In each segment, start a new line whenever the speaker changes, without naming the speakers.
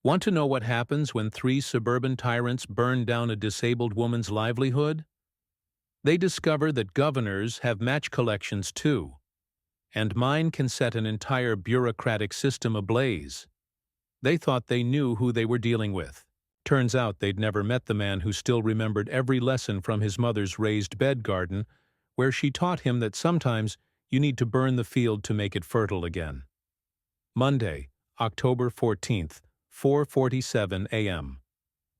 Want to know what happens when three suburban tyrants burn down a disabled woman's livelihood? They discover that governors have match collections too, and mine can set an entire bureaucratic system ablaze. They thought they knew who they were dealing with. Turns out they'd never met the man who still remembered every lesson from his mother's raised bed garden, where she taught him that sometimes you need to burn the field to make it fertile again. Monday, October 14th, 4:47 a.m.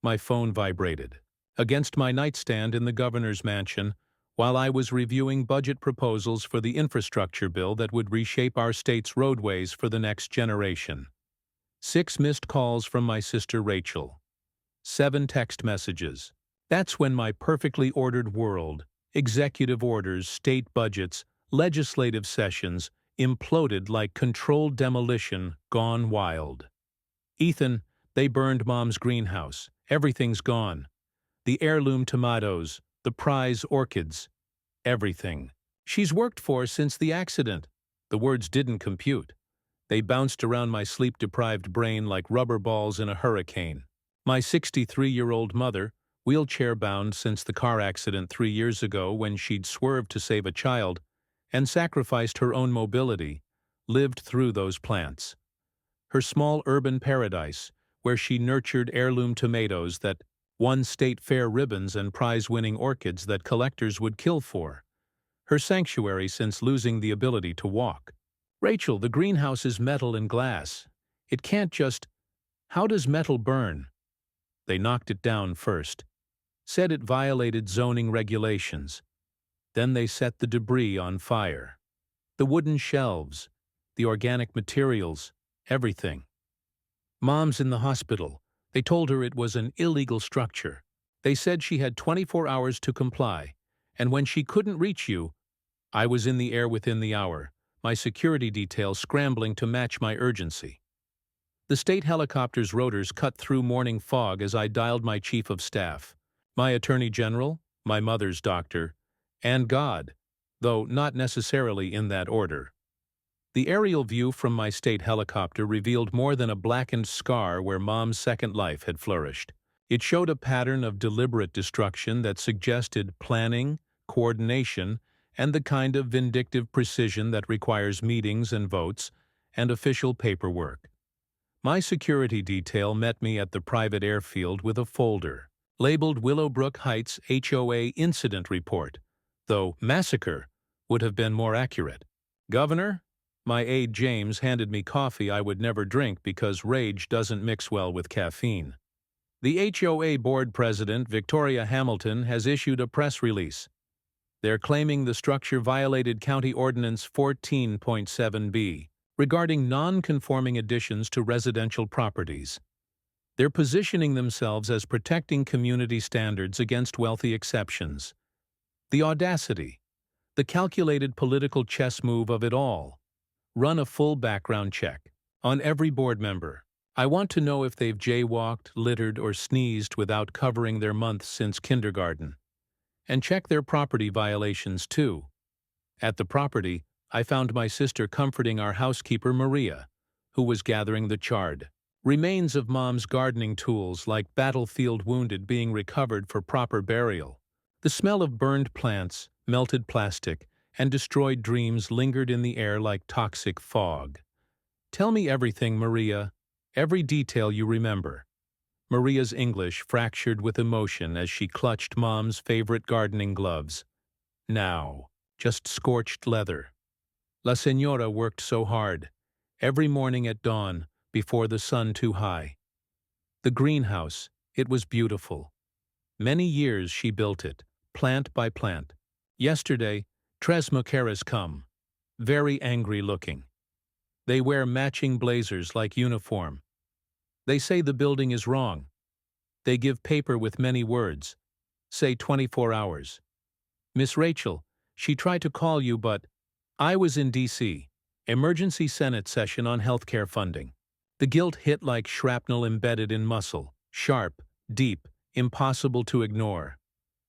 My phone vibrated. Against my nightstand in the governor's mansion, while I was reviewing budget proposals for the infrastructure bill that would reshape our state's roadways for the next generation. 6 missed calls from my sister Rachel. 7 text messages. That's when my perfectly ordered world, executive orders, state budgets, legislative sessions, imploded like controlled demolition gone wild. Ethan, they burned Mom's greenhouse. Everything's gone. The heirloom tomatoes, the prize orchids, everything. She's worked for since the accident. The words didn't compute. They bounced around my sleep-deprived brain like rubber balls in a hurricane. My 63-year-old mother, wheelchair-bound since the car accident 3 years ago when she'd swerved to save a child and sacrificed her own mobility, lived through those plants. Her small urban paradise, where she nurtured heirloom tomatoes that won state fair ribbons and prize-winning orchids that collectors would kill for. Her sanctuary since losing the ability to walk. Rachel, the greenhouse is metal and glass. It can't just... How does metal burn? They knocked it down first. Said it violated zoning regulations. Then they set the debris on fire. The wooden shelves, the organic materials, everything. Mom's in the hospital. They told her it was an illegal structure. They said she had 24 hours to comply, and when she couldn't reach you, I was in the air within the hour, my security detail scrambling to match my urgency. The state helicopter's rotors cut through morning fog as I dialed my chief of staff, my attorney general, my mother's doctor, and God, though not necessarily in that order. The aerial view from my state helicopter revealed more than a blackened scar where Mom's second life had flourished. It showed a pattern of deliberate destruction that suggested planning, coordination, and the kind of vindictive precision that requires meetings and votes and official paperwork. My security detail met me at the private airfield with a folder, labeled Willowbrook Heights HOA Incident Report, though massacre would have been more accurate. Governor? My aide James handed me coffee I would never drink because rage doesn't mix well with caffeine. The HOA board president, Victoria Hamilton, has issued a press release. They're claiming the structure violated County Ordinance 14.7b regarding non-conforming additions to residential properties. They're positioning themselves as protecting community standards against wealthy exceptions. The audacity, the calculated political chess move of it all. Run a full background check on every board member. I want to know if they've jaywalked, littered, or sneezed without covering their months since kindergarten. And check their property violations too. At the property, I found my sister comforting our housekeeper Maria, who was gathering the charred remains of Mom's gardening tools like battlefield wounded being recovered for proper burial. The smell of burned plants, melted plastic, and destroyed dreams lingered in the air like toxic fog. Tell me everything, Maria, every detail you remember. Maria's English fractured with emotion as she clutched Mom's favorite gardening gloves. Now, just scorched leather. La Señora worked so hard, every morning at dawn, before the sun too high. The greenhouse, it was beautiful. Many years she built it, plant by plant. Yesterday, Tres Mujeres come, very angry looking. They wear matching blazers like uniform. They say the building is wrong. They give paper with many words. Say 24 hours. Miss Rachel, she tried to call you but I was in D.C., emergency Senate session on healthcare funding. The guilt hit like shrapnel embedded in muscle, sharp, deep, impossible to ignore.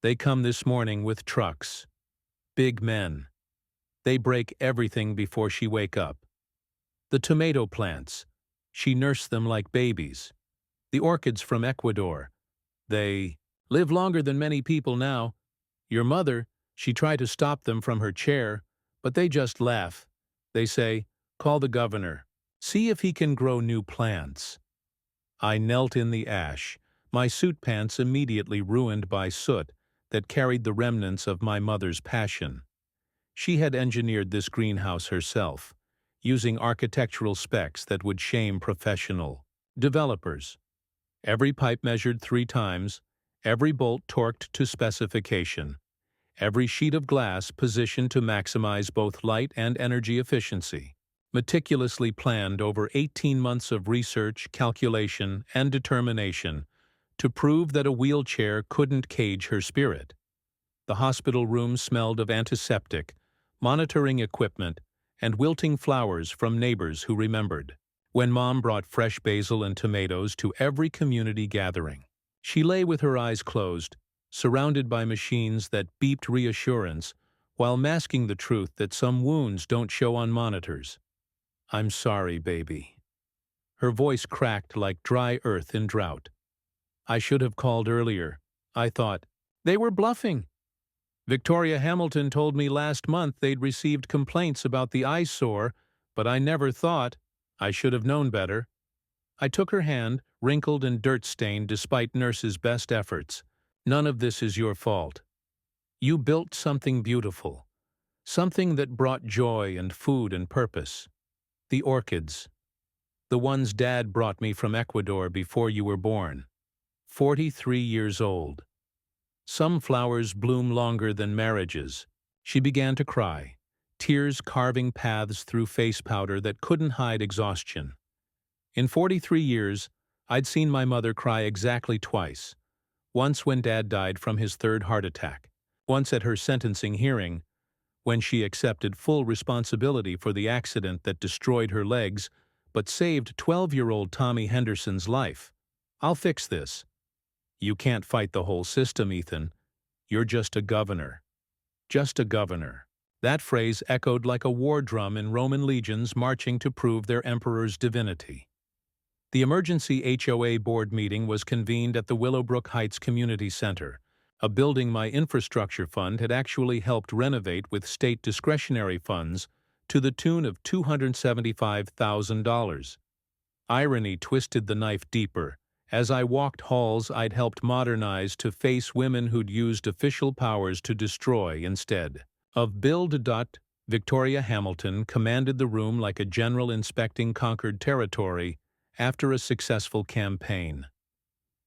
They come this morning with trucks. Big men. They break everything before she wake up. The tomato plants. She nursed them like babies. The orchids from Ecuador. They live longer than many people now. Your mother, she tried to stop them from her chair, but they just laugh. They say, call the governor. See if he can grow new plants. I knelt in the ash, my suit pants immediately ruined by soot that carried the remnants of my mother's passion. She had engineered this greenhouse herself, using architectural specs that would shame professional developers. Every pipe measured 3 times, every bolt torqued to specification, every sheet of glass positioned to maximize both light and energy efficiency. Meticulously planned over 18 months of research, calculation, and determination to prove that a wheelchair couldn't cage her spirit. The hospital room smelled of antiseptic, monitoring equipment, and wilting flowers from neighbors who remembered. When Mom brought fresh basil and tomatoes to every community gathering, she lay with her eyes closed, surrounded by machines that beeped reassurance while masking the truth that some wounds don't show on monitors. I'm sorry, baby. Her voice cracked like dry earth in drought. I should have called earlier. I thought, they were bluffing. Victoria Hamilton told me last month they'd received complaints about the eyesore, but I never thought. I should have known better. I took her hand, wrinkled and dirt-stained despite nurses' best efforts. None of this is your fault. You built something beautiful, something that brought joy and food and purpose. The orchids. The ones Dad brought me from Ecuador before you were born. 43 years old. Some flowers bloom longer than marriages. She began to cry, tears carving paths through face powder that couldn't hide exhaustion. In 43 years, I'd seen my mother cry exactly twice. Once when Dad died from his 3rd heart attack. Once at her sentencing hearing, when she accepted full responsibility for the accident that destroyed her legs but saved 12-year-old Tommy Henderson's life. I'll fix this. You can't fight the whole system, Ethan. You're just a governor. Just a governor. That phrase echoed like a war drum in Roman legions marching to prove their emperor's divinity. The emergency HOA board meeting was convened at the Willowbrook Heights Community Center, a building my infrastructure fund had actually helped renovate with state discretionary funds to the tune of $275,000. Irony twisted the knife deeper, as I walked halls I'd helped modernize to face women who'd used official powers to destroy instead of build. Victoria Hamilton commanded the room like a general inspecting conquered territory after a successful campaign.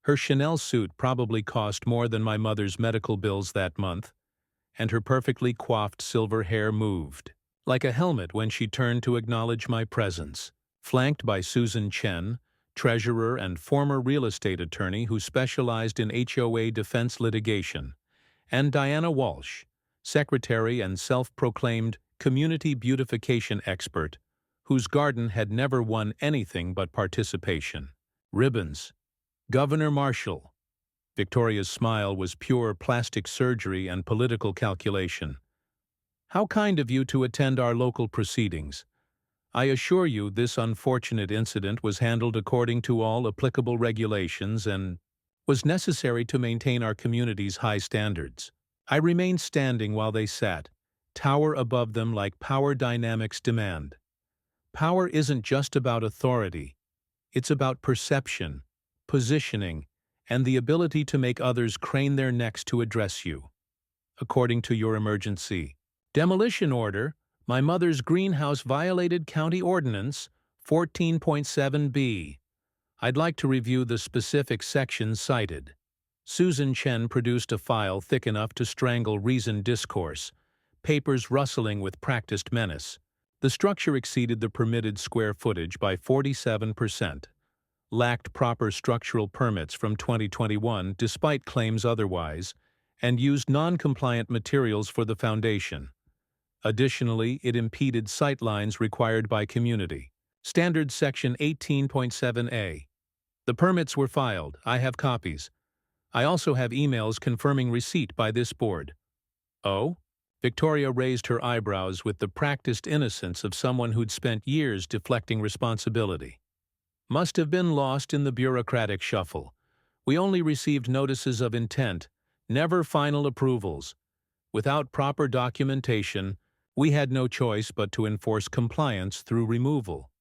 Her Chanel suit probably cost more than my mother's medical bills that month, and her perfectly coiffed silver hair moved like a helmet when she turned to acknowledge my presence, flanked by Susan Chen, treasurer and former real estate attorney who specialized in HOA defense litigation, and Diana Walsh, secretary and self-proclaimed community beautification expert, whose garden had never won anything but participation. Ribbons. Governor Marshall. Victoria's smile was pure plastic surgery and political calculation. How kind of you to attend our local proceedings. I assure you this unfortunate incident was handled according to all applicable regulations and was necessary to maintain our community's high standards. I remained standing while they sat, tower above them like power dynamics demand. Power isn't just about authority. It's about perception, positioning, and the ability to make others crane their necks to address you. According to your emergency demolition order, my mother's greenhouse violated County Ordinance 14.7b. I'd like to review the specific sections cited. Susan Chen produced a file thick enough to strangle reasoned discourse, papers rustling with practiced menace. The structure exceeded the permitted square footage by 47%. Lacked proper structural permits from 2021 despite claims otherwise, and used non-compliant materials for the foundation. Additionally, it impeded sightlines required by community. Standard Section 18.7a. The permits were filed. I have copies. I also have emails confirming receipt by this board. Oh? Victoria raised her eyebrows with the practiced innocence of someone who'd spent years deflecting responsibility. Must have been lost in the bureaucratic shuffle. We only received notices of intent, never final approvals. Without proper documentation, we had no choice but to enforce compliance through removal.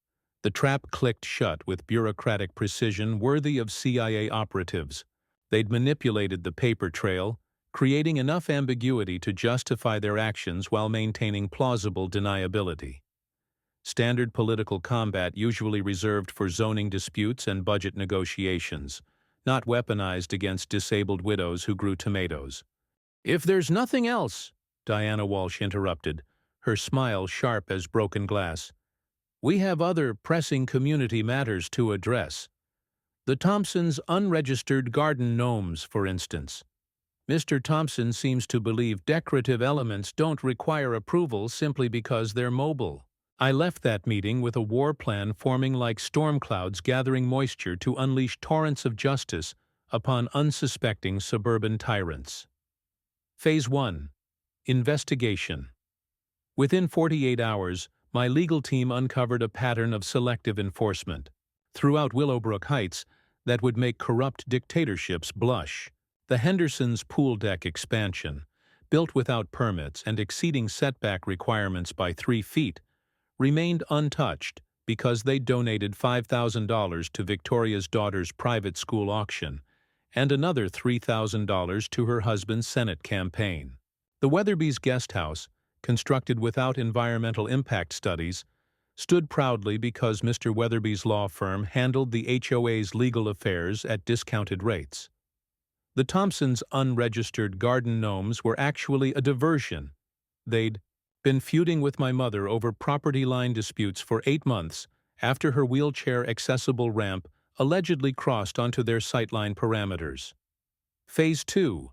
The trap clicked shut with bureaucratic precision worthy of CIA operatives. They'd manipulated the paper trail, creating enough ambiguity to justify their actions while maintaining plausible deniability. Standard political combat usually reserved for zoning disputes and budget negotiations, not weaponized against disabled widows who grew tomatoes. "If there's nothing else," Diana Walsh interrupted, her smile sharp as broken glass, "we have other pressing community matters to address. The Thompsons' unregistered garden gnomes, for instance. Mr. Thompson seems to believe decorative elements don't require approval simply because they're mobile." I left that meeting with a war plan forming like storm clouds gathering moisture to unleash torrents of justice upon unsuspecting suburban tyrants. Phase 1. Investigation. Within 48 hours, my legal team uncovered a pattern of selective enforcement throughout Willowbrook Heights that would make corrupt dictatorships blush. The Hendersons' pool deck expansion, built without permits and exceeding setback requirements by 3 feet, remained untouched because they donated $5,000 to Victoria's daughter's private school auction and another $3,000 to her husband's Senate campaign. The Weatherby's guest house, constructed without environmental impact studies, stood proudly because Mr. Weatherby's law firm handled the HOA's legal affairs at discounted rates. The Thompsons' unregistered garden gnomes were actually a diversion. They'd been feuding with my mother over property line disputes for 8 months after her wheelchair-accessible ramp allegedly crossed onto their sightline parameters. Phase 2.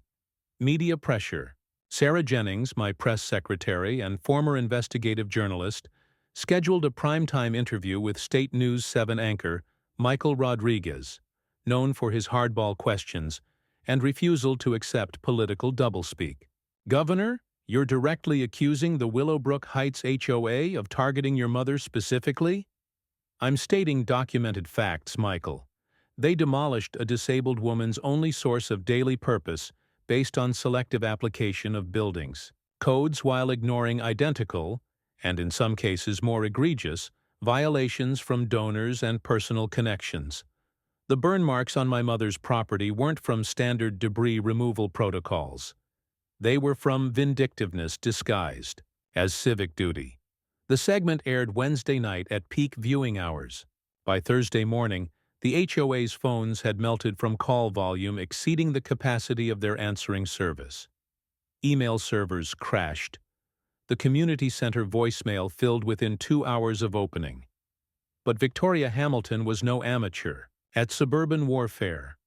Media pressure. Sarah Jennings, my press secretary and former investigative journalist, scheduled a primetime interview with State News 7 anchor Michael Rodriguez, known for his hardball questions and refusal to accept political doublespeak. "Governor, you're directly accusing the Willowbrook Heights HOA of targeting your mother specifically?" "I'm stating documented facts, Michael. They demolished a disabled woman's only source of daily purpose based on selective application of buildings codes while ignoring identical, and in some cases more egregious, violations from donors and personal connections. The burn marks on my mother's property weren't from standard debris removal protocols. They were from vindictiveness disguised as civic duty." The segment aired Wednesday night at peak viewing hours. By Thursday morning, the HOA's phones had melted from call volume exceeding the capacity of their answering service. Email servers crashed. The community center voicemail filled within 2 hours of opening. But Victoria Hamilton was no amateur at suburban warfare.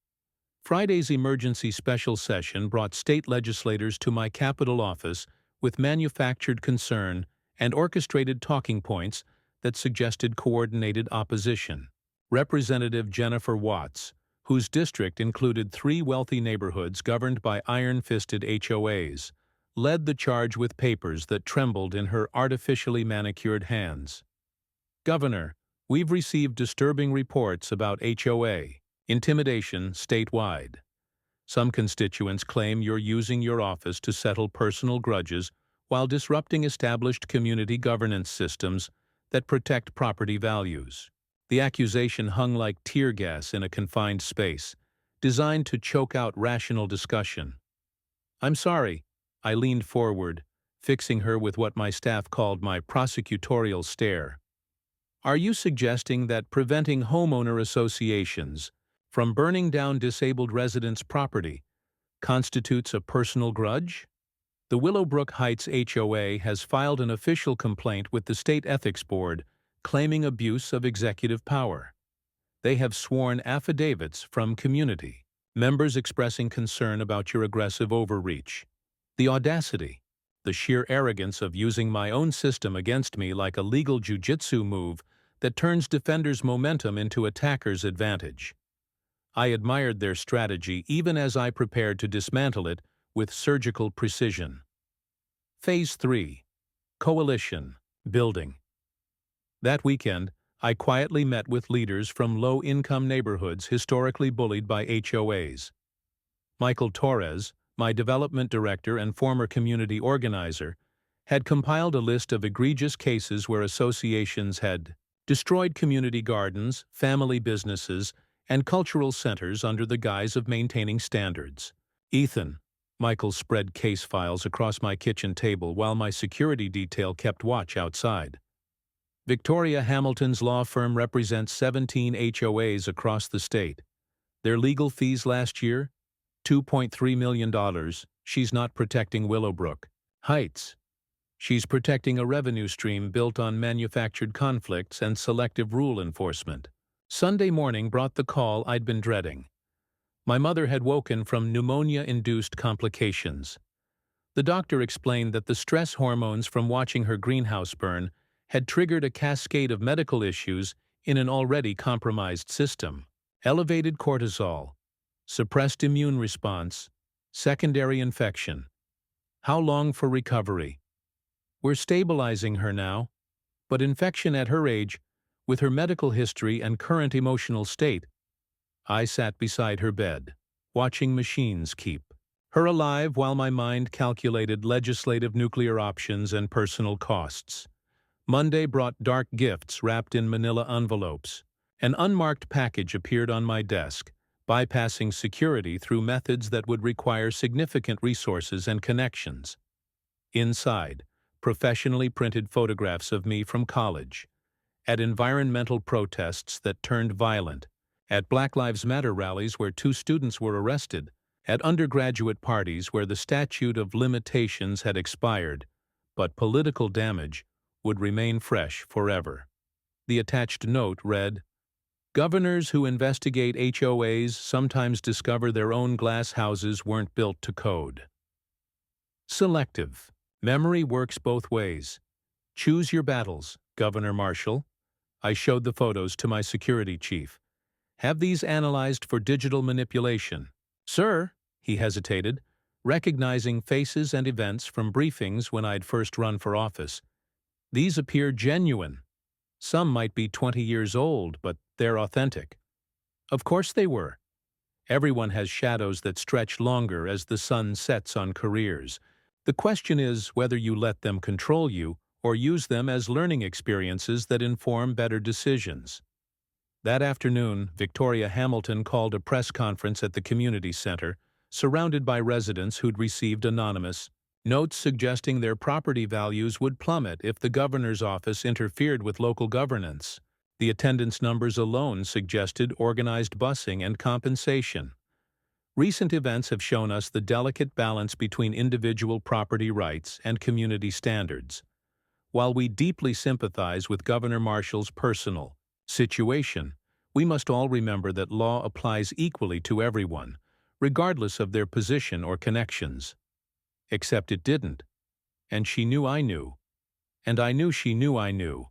Friday's emergency special session brought state legislators to my Capitol office with manufactured concern and orchestrated talking points that suggested coordinated opposition. Representative Jennifer Watts, whose district included 3 wealthy neighborhoods governed by iron-fisted HOAs, led the charge with papers that trembled in her artificially manicured hands. "Governor, we've received disturbing reports about HOA intimidation statewide. Some constituents claim you're using your office to settle personal grudges while disrupting established community governance systems that protect property values." The accusation hung like tear gas in a confined space, designed to choke out rational discussion. "I'm sorry," I leaned forward, fixing her with what my staff called my prosecutorial stare. "Are you suggesting that preventing homeowner associations from burning down disabled residents' property constitutes a personal grudge?" The Willowbrook Heights HOA has filed an official complaint with the State Ethics Board claiming abuse of executive power. They have sworn affidavits from community members expressing concern about your aggressive overreach. The audacity, the sheer arrogance of using my own system against me like a legal jujitsu move that turns defenders' momentum into attackers' advantage. I admired their strategy even as I prepared to dismantle it with surgical precision. Phase 3. Coalition. Building. That weekend, I quietly met with leaders from low-income neighborhoods historically bullied by HOAs. Michael Torres, my development director and former community organizer, had compiled a list of egregious cases where associations had destroyed community gardens, family businesses, and cultural centers under the guise of maintaining standards. Ethan, Michael spread case files across my kitchen table while my security detail kept watch outside. Victoria Hamilton's law firm represents 17 HOAs across the state. Their legal fees last year? $2.3 million. She's not protecting Willowbrook Heights. She's protecting a revenue stream built on manufactured conflicts and selective rule enforcement. Sunday morning brought the call I'd been dreading. My mother had woken from pneumonia-induced complications. The doctor explained that the stress hormones from watching her greenhouse burn had triggered a cascade of medical issues in an already compromised system. Elevated cortisol, suppressed immune response, secondary infection. How long for recovery? We're stabilizing her now, but infection at her age, with her medical history and current emotional state. I sat beside her bed, watching machines keep her alive while my mind calculated legislative nuclear options and personal costs. Monday brought dark gifts wrapped in manila envelopes. An unmarked package appeared on my desk, bypassing security through methods that would require significant resources and connections. Inside, professionally printed photographs of me from college, at environmental protests that turned violent, at Black Lives Matter rallies where 2 students were arrested, at undergraduate parties where the statute of limitations had expired, but political damage would remain fresh forever. The attached note read, "Governors who investigate HOAs sometimes discover their own glass houses weren't built to code." Selective. Memory works both ways. Choose your battles, Governor Marshall. I showed the photos to my security chief. Have these analyzed for digital manipulation. Sir, he hesitated, recognizing faces and events from briefings when I'd first run for office. These appear genuine. Some might be 20 years old, but they're authentic. Of course they were. Everyone has shadows that stretch longer as the sun sets on careers. The question is whether you let them control you or use them as learning experiences that inform better decisions. That afternoon, Victoria Hamilton called a press conference at the community center, surrounded by residents who'd received anonymous notes suggesting their property values would plummet if the governor's office interfered with local governance. The attendance numbers alone suggested organized busing and compensation. Recent events have shown us the delicate balance between individual property rights and community standards. While we deeply sympathize with Governor Marshall's personal situation, we must all remember that law applies equally to everyone, regardless of their position or connections. Except it didn't. And she knew I knew. And I knew she knew I knew.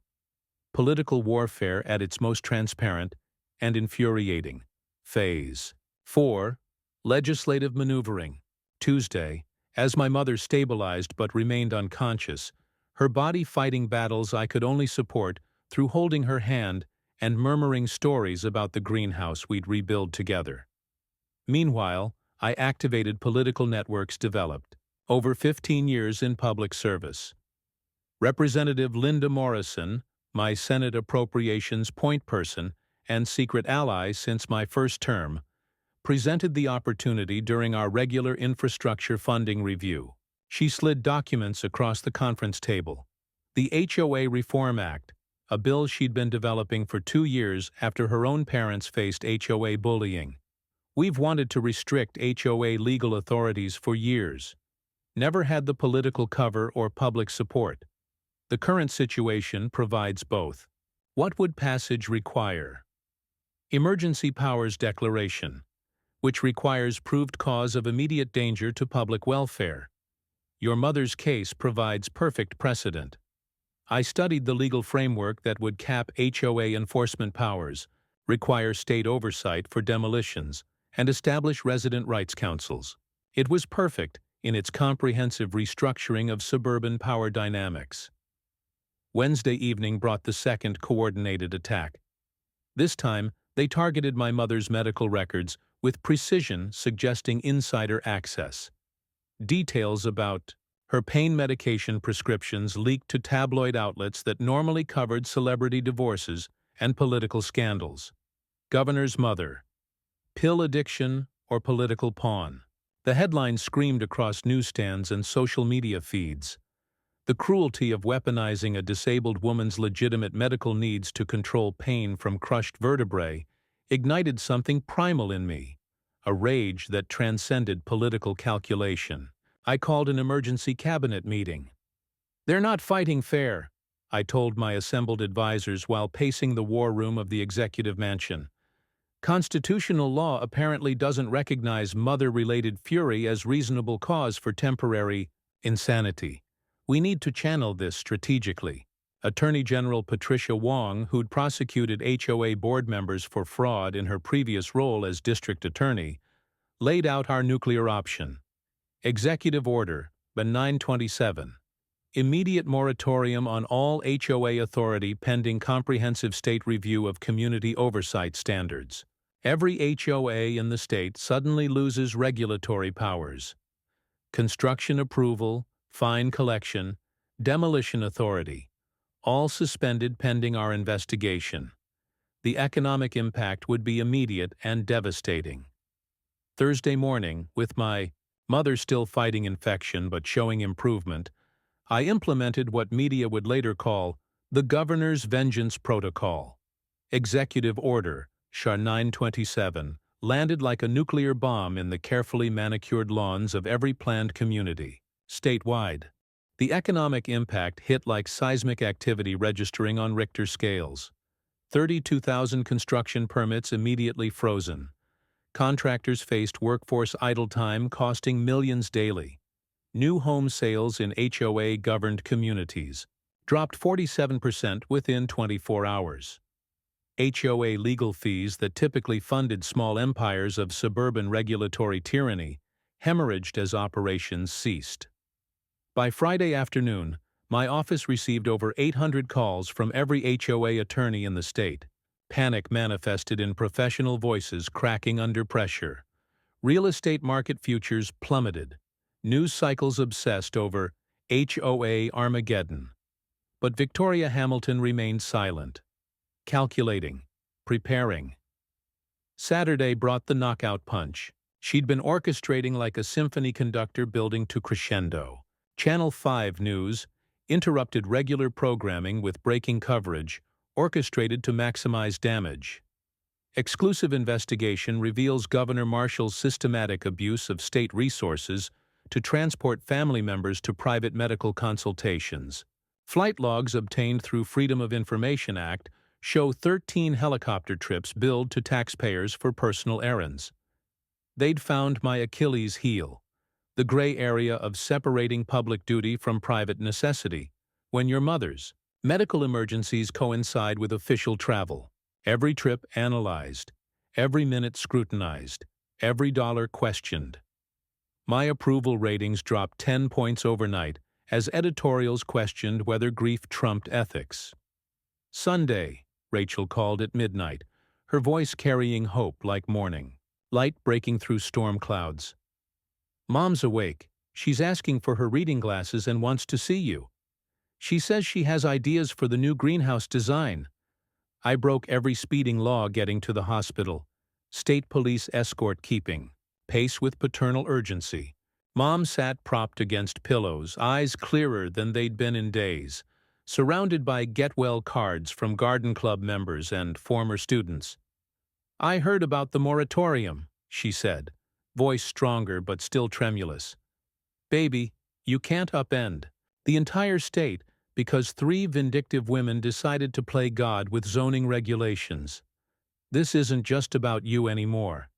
Political warfare at its most transparent and infuriating. Phase 4. Legislative maneuvering. Tuesday, as my mother stabilized but remained unconscious, her body fighting battles I could only support through holding her hand and murmuring stories about the greenhouse we'd rebuild together. Meanwhile, I activated political networks developed over 15 years in public service. Representative Linda Morrison, my Senate Appropriations point person and secret ally since my first term, presented the opportunity during our regular infrastructure funding review. She slid documents across the conference table. The HOA Reform Act, a bill she'd been developing for 2 years after her own parents faced HOA bullying. We've wanted to restrict HOA legal authorities for years. Never had the political cover or public support. The current situation provides both. What would passage require? Emergency Powers Declaration, which requires proved cause of immediate danger to public welfare. Your mother's case provides perfect precedent. I studied the legal framework that would cap HOA enforcement powers, require state oversight for demolitions, and establish resident rights councils. It was perfect in its comprehensive restructuring of suburban power dynamics. Wednesday evening brought the second coordinated attack. This time, they targeted my mother's medical records with precision, suggesting insider access. Details about her pain medication prescriptions leaked to tabloid outlets that normally covered celebrity divorces and political scandals. Governor's mother, pill addiction or political pawn. The headline screamed across newsstands and social media feeds. The cruelty of weaponizing a disabled woman's legitimate medical needs to control pain from crushed vertebrae ignited something primal in me, a rage that transcended political calculation. I called an emergency cabinet meeting. "They're not fighting fair," I told my assembled advisors while pacing the war room of the executive mansion. Constitutional law apparently doesn't recognize mother-related fury as reasonable cause for temporary insanity. We need to channel this strategically. Attorney General Patricia Wong, who'd prosecuted HOA board members for fraud in her previous role as district attorney, laid out our nuclear option. Executive Order, B 927. Immediate moratorium on all HOA authority pending comprehensive state review of community oversight standards. Every HOA in the state suddenly loses regulatory powers. Construction approval, fine collection, demolition authority, all suspended pending our investigation. The economic impact would be immediate and devastating. Thursday morning, with my mother still fighting infection but showing improvement, I implemented what media would later call the Governor's Vengeance Protocol. Executive Order, SHA 927, landed like a nuclear bomb in the carefully manicured lawns of every planned community, statewide. The economic impact hit like seismic activity registering on Richter scales. 32,000 construction permits immediately frozen. Contractors faced workforce idle time costing millions daily. New home sales in HOA-governed communities dropped 47% within 24 hours. HOA legal fees that typically funded small empires of suburban regulatory tyranny hemorrhaged as operations ceased. By Friday afternoon, my office received over 800 calls from every HOA attorney in the state. Panic manifested in professional voices cracking under pressure. Real estate market futures plummeted. News cycles obsessed over HOA Armageddon. But Victoria Hamilton remained silent, calculating, preparing. Saturday brought the knockout punch. She'd been orchestrating like a symphony conductor building to crescendo. Channel 5 News interrupted regular programming with breaking coverage, orchestrated to maximize damage. Exclusive investigation reveals Governor Marshall's systematic abuse of state resources to transport family members to private medical consultations. Flight logs obtained through Freedom of Information Act show 13 helicopter trips billed to taxpayers for personal errands. They'd found my Achilles heel, the gray area of separating public duty from private necessity, when your mother's medical emergencies coincide with official travel. Every trip analyzed, every minute scrutinized, every dollar questioned. My approval ratings dropped 10 points overnight as editorials questioned whether grief trumped ethics. Sunday, Rachel called at midnight, her voice carrying hope like morning, light breaking through storm clouds. "Mom's awake. She's asking for her reading glasses and wants to see you. She says she has ideas for the new greenhouse design." I broke every speeding law getting to the hospital. State police escort keeping. Pace with paternal urgency. Mom sat propped against pillows, eyes clearer than they'd been in days, surrounded by get-well cards from garden club members and former students. "I heard about the moratorium," she said, voice stronger but still tremulous. "Baby, you can't upend the entire state because 3 vindictive women decided to play God with zoning regulations. This isn't just about you anymore.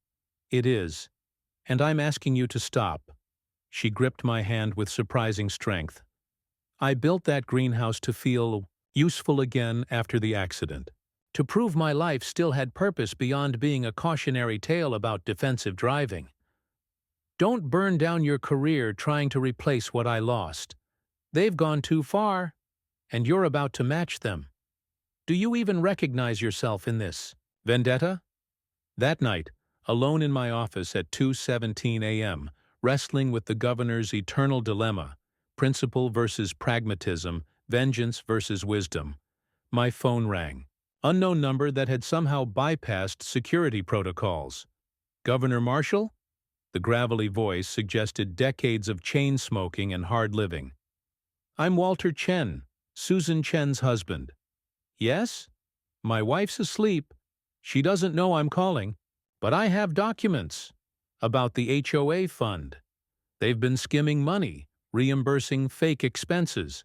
It is. And I'm asking you to stop." She gripped my hand with surprising strength. "I built that greenhouse to feel useful again after the accident. To prove my life still had purpose beyond being a cautionary tale about defensive driving. Don't burn down your career trying to replace what I lost. They've gone too far. and you're about to match them. Do you even recognize yourself in this vendetta? That night, alone in my office at 2:17 a.m., wrestling with the governor's eternal dilemma, principle versus pragmatism, vengeance versus wisdom, my phone rang. Unknown number that had somehow bypassed security protocols. Governor Marshall? The gravelly voice suggested decades of chain smoking and hard living. I'm Walter Chen, Susan Chen's husband. Yes? My wife's asleep. She doesn't know I'm calling, but I have documents about the HOA fund. They've been skimming money, reimbursing fake expenses.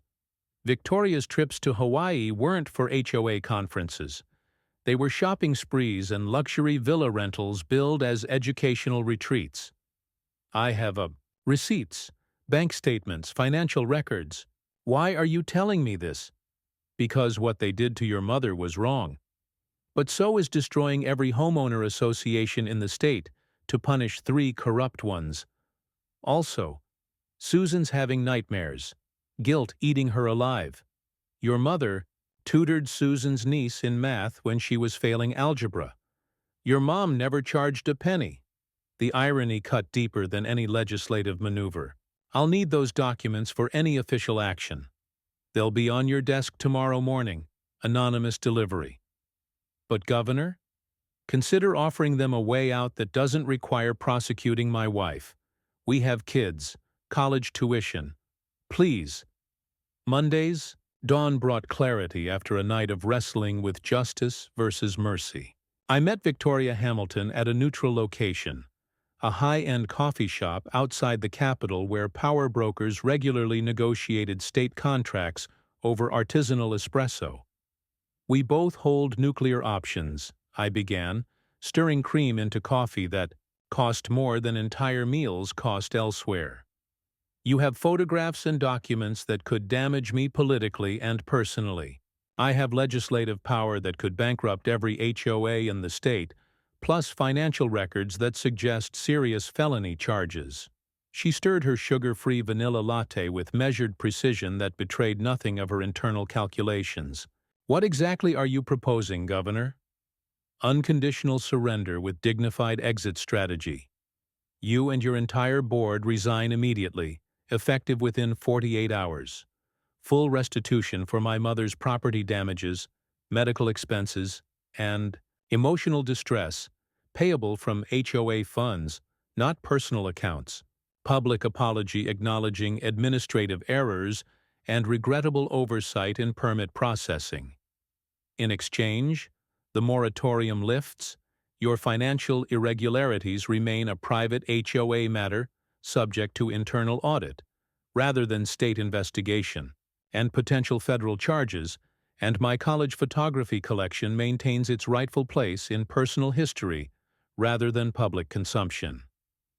Victoria's trips to Hawaii weren't for HOA conferences. They were shopping sprees and luxury villa rentals billed as educational retreats. I have receipts, bank statements, financial records. Why are you telling me this? Because what they did to your mother was wrong. But so is destroying every homeowner association in the state to punish 3 corrupt ones. Also, Susan's having nightmares, guilt eating her alive. Your mother tutored Susan's niece in math when she was failing algebra. Your mom never charged a penny. The irony cut deeper than any legislative maneuver. I'll need those documents for any official action. They'll be on your desk tomorrow morning. Anonymous delivery. But Governor, consider offering them a way out that doesn't require prosecuting my wife. We have kids, college tuition. Please. Mondays, dawn brought clarity after a night of wrestling with justice versus mercy. I met Victoria Hamilton at a neutral location, a high-end coffee shop outside the Capitol where power brokers regularly negotiated state contracts over artisanal espresso. We both hold nuclear options, I began, stirring cream into coffee that cost more than entire meals cost elsewhere. You have photographs and documents that could damage me politically and personally. I have legislative power that could bankrupt every HOA in the state, plus financial records that suggest serious felony charges. She stirred her sugar-free vanilla latte with measured precision that betrayed nothing of her internal calculations. What exactly are you proposing, Governor? Unconditional surrender with dignified exit strategy. You and your entire board resign immediately, effective within 48 hours. Full restitution for my mother's property damages, medical expenses, and emotional distress, payable from HOA funds, not personal accounts. Public apology acknowledging administrative errors and regrettable oversight in permit processing. In exchange, the moratorium lifts, your financial irregularities remain a private HOA matter subject to internal audit, rather than state investigation, and potential federal charges, and my college photography collection maintains its rightful place in personal history rather than public consumption.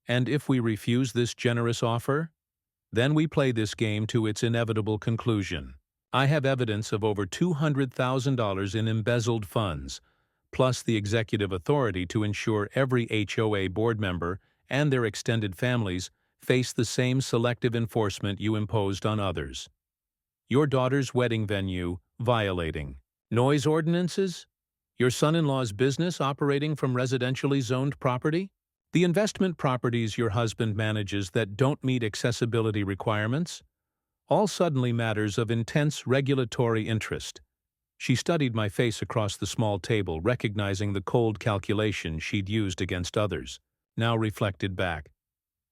And if we refuse this generous offer, then we play this game to its inevitable conclusion. I have evidence of over $200,000 in embezzled funds, plus the executive authority to ensure every HOA board member and their extended families face the same selective enforcement you imposed on others. Your daughter's wedding venue violating noise ordinances? Your son-in-law's business operating from residentially zoned property? The investment properties your husband manages that don't meet accessibility requirements? All suddenly matters of intense regulatory interest. She studied my face across the small table, recognizing the cold calculation she'd used against others, now reflected back.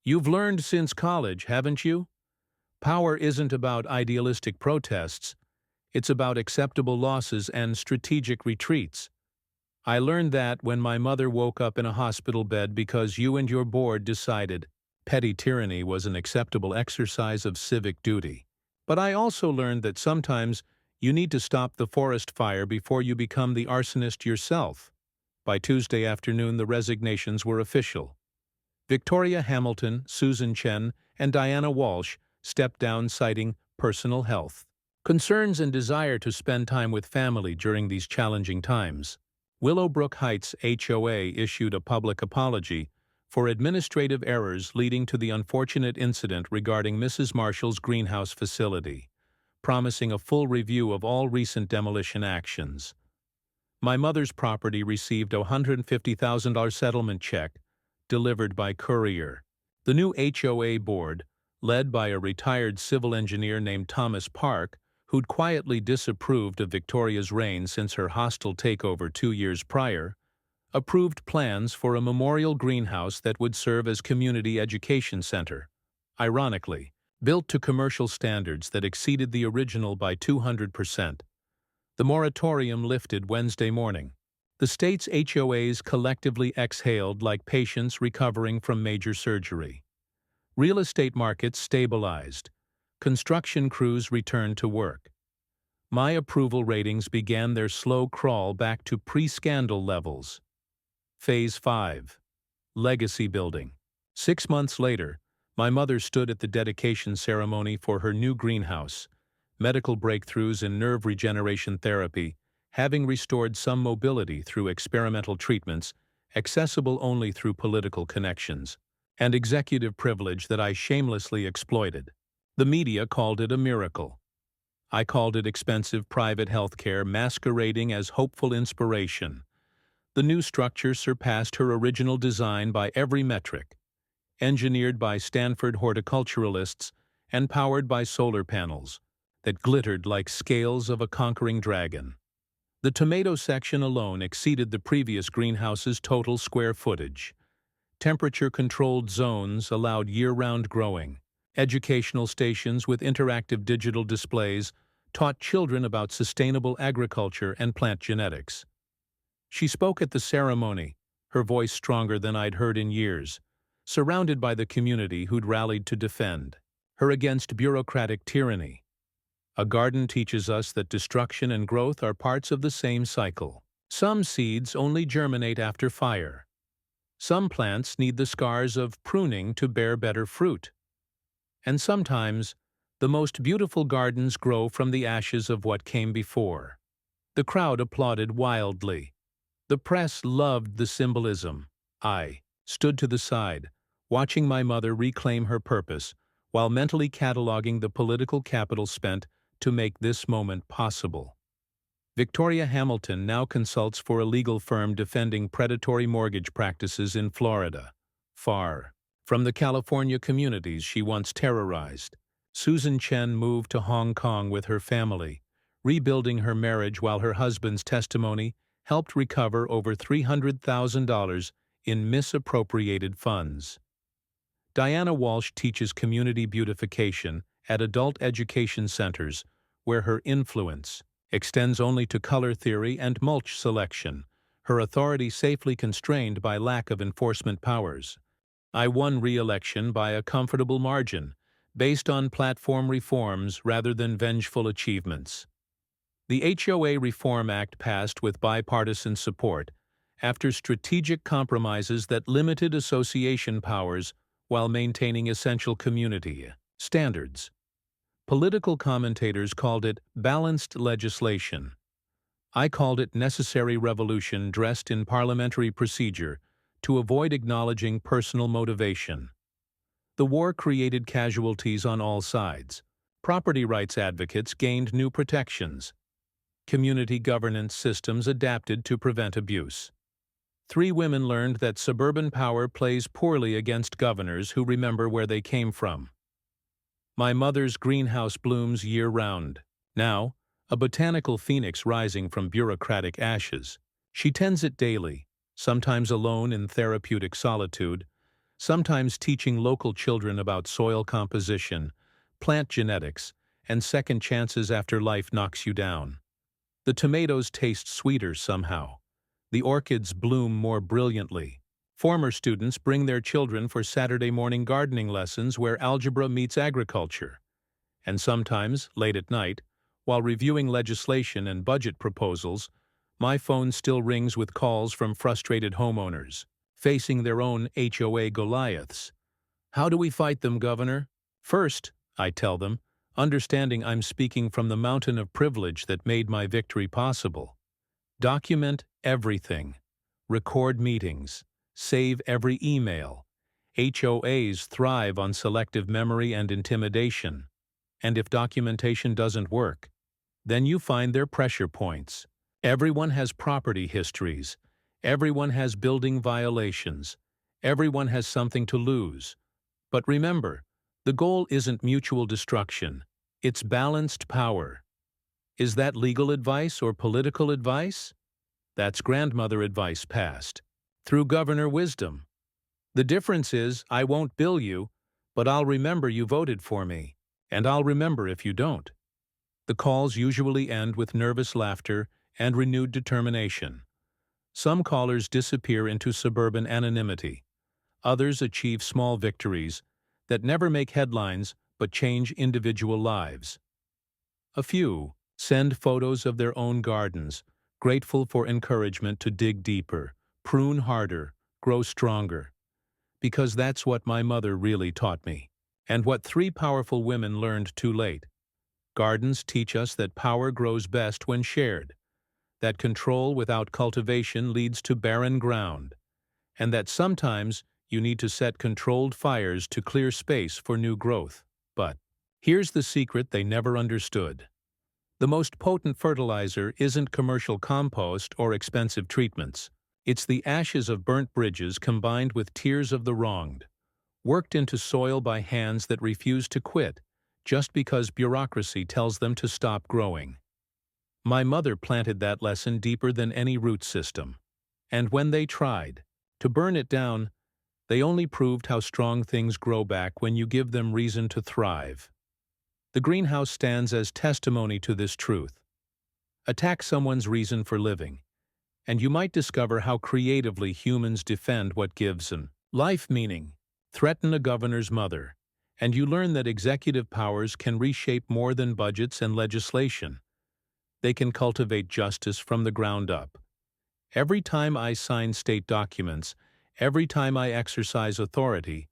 You've learned since college, haven't you? Power isn't about idealistic protests. It's about acceptable losses and strategic retreats. I learned that when my mother woke up in a hospital bed because you and your board decided petty tyranny was an acceptable exercise of civic duty. But I also learned that sometimes you need to stop the forest fire before you become the arsonist yourself. By Tuesday afternoon, the resignations were official. Victoria Hamilton, Susan Chen, and Diana Walsh stepped down citing personal health concerns and desire to spend time with family during these challenging times. Willowbrook Heights HOA issued a public apology for administrative errors leading to the unfortunate incident regarding Mrs. Marshall's greenhouse facility. promising a full review of all recent demolition actions. My mother's property received a $150,000 settlement check, delivered by courier. The new HOA board, led by a retired civil engineer named Thomas Park, who'd quietly disapproved of Victoria's reign since her hostile takeover 2 years prior, approved plans for a memorial greenhouse that would serve as community education center. Ironically, built to commercial standards that exceeded the original by 200%. The moratorium lifted Wednesday morning. The state's HOAs collectively exhaled like patients recovering from major surgery. Real estate markets stabilized. Construction crews returned to work. My approval ratings began their slow crawl back to pre-scandal levels. Phase 5. Legacy Building. 6 months later, my mother stood at the dedication ceremony for her new greenhouse, medical breakthroughs in nerve regeneration therapy, having restored some mobility through experimental treatments, accessible only through political connections, and executive privilege that I shamelessly exploited. The media called it a miracle. I called it expensive private health care masquerading as hopeful inspiration. The new structure surpassed her original design by every metric, engineered by Stanford horticulturalists and powered by solar panels that glittered like scales of a conquering dragon. The tomato section alone exceeded the previous greenhouse's total square footage. Temperature-controlled zones allowed year-round growing. Educational stations with interactive digital displays taught children about sustainable agriculture and plant genetics. She spoke at the ceremony, her voice stronger than I'd heard in years, surrounded by the community who'd rallied to defend her against bureaucratic tyranny. A garden teaches us that destruction and growth are parts of the same cycle. Some seeds only germinate after fire. Some plants need the scars of pruning to bear better fruit. And sometimes, the most beautiful gardens grow from the ashes of what came before. The crowd applauded wildly. The press loved the symbolism. I stood to the side, watching my mother reclaim her purpose, while mentally cataloging the political capital spent to make this moment possible. Victoria Hamilton now consults for a legal firm defending predatory mortgage practices in Florida, far from the California communities she once terrorized. Susan Chen moved to Hong Kong with her family, rebuilding her marriage while her husband's testimony helped recover over $300,000 in misappropriated funds. Diana Walsh teaches community beautification at adult education centers where her influence extends only to color theory and mulch selection, her authority safely constrained by lack of enforcement powers. I won re-election by a comfortable margin, based on platform reforms rather than vengeful achievements. The HOA Reform Act passed with bipartisan support after strategic compromises that limited association powers while maintaining essential community standards. Political commentators called it balanced legislation. I called it necessary revolution dressed in parliamentary procedure to avoid acknowledging personal motivation. The war created casualties on all sides. Property rights advocates gained new protections. Community governance systems adapted to prevent abuse. 3 women learned that suburban power plays poorly against governors who remember where they came from. My mother's greenhouse blooms year-round. Now, a botanical phoenix rising from bureaucratic ashes. She tends it daily, sometimes alone in therapeutic solitude, sometimes teaching local children about soil composition, plant genetics, and second chances after life knocks you down. The tomatoes taste sweeter somehow. The orchids bloom more brilliantly. Former students bring their children for Saturday morning gardening lessons where algebra meets agriculture. And sometimes, late at night, while reviewing legislation and budget proposals, my phone still rings with calls from frustrated homeowners, facing their own HOA Goliaths. How do we fight them, Governor? First, I tell them, understanding I'm speaking from the mountain of privilege that made my victory possible. Document everything. Record meetings. Save every email. HOAs thrive on selective memory and intimidation. And if documentation doesn't work, then you find their pressure points. Everyone has property histories. Everyone has building violations. Everyone has something to lose. But remember, the goal isn't mutual destruction. It's balanced power. Is that legal advice or political advice? That's grandmother advice passed through governor wisdom. The difference is, I won't bill you, but I'll remember you voted for me, and I'll remember if you don't. The calls usually end with nervous laughter and renewed determination. Some callers disappear into suburban anonymity. Others achieve small victories that never make headlines but change individual lives. A few send photos of their own gardens, grateful for encouragement to dig deeper, prune harder, grow stronger. Because that's what my mother really taught me, and what three powerful women learned too late. Gardens teach us that power grows best when shared, that control without cultivation leads to barren ground, and that sometimes you need to set controlled fires to clear space for new growth. But here's the secret they never understood. The most potent fertilizer isn't commercial compost or expensive treatments. It's the ashes of burnt bridges combined with tears of the wronged, worked into soil by hands that refuse to quit just because bureaucracy tells them to stop growing. My mother planted that lesson deeper than any root system. And when they tried to burn it down, they only proved how strong things grow back when you give them reason to thrive. The greenhouse stands as testimony to this truth. Attack someone's reason for living, and you might discover how creatively humans defend what gives them life meaning. Threaten a governor's mother, and you learn that executive powers can reshape more than budgets and legislation. They can cultivate justice from the ground up. Every time I sign state documents, every time I exercise authority,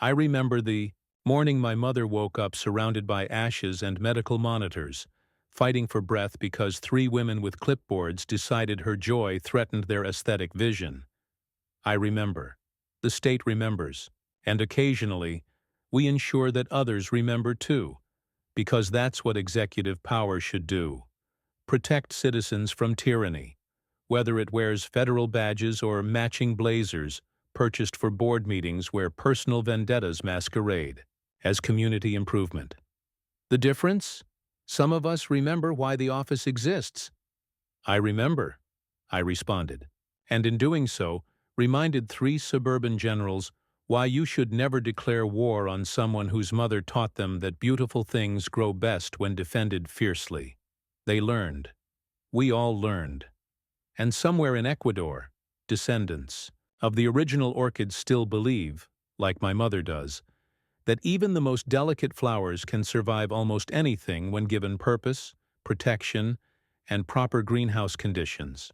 I remember the morning my mother woke up surrounded by ashes and medical monitors, fighting for breath because three women with clipboards decided her joy threatened their aesthetic vision. I remember. The state remembers. And occasionally, we ensure that others remember too, because that's what executive power should do. Protect citizens from tyranny, whether it wears federal badges or matching blazers purchased for board meetings where personal vendettas masquerade as community improvement. The difference? Some of us remember why the office exists. I remember, I responded, and in doing so, reminded three suburban generals why you should never declare war on someone whose mother taught them that beautiful things grow best when defended fiercely. They learned. We all learned. And somewhere in Ecuador, descendants of the original orchids still believe, like my mother does, that even the most delicate flowers can survive almost anything when given purpose, protection, and proper greenhouse conditions.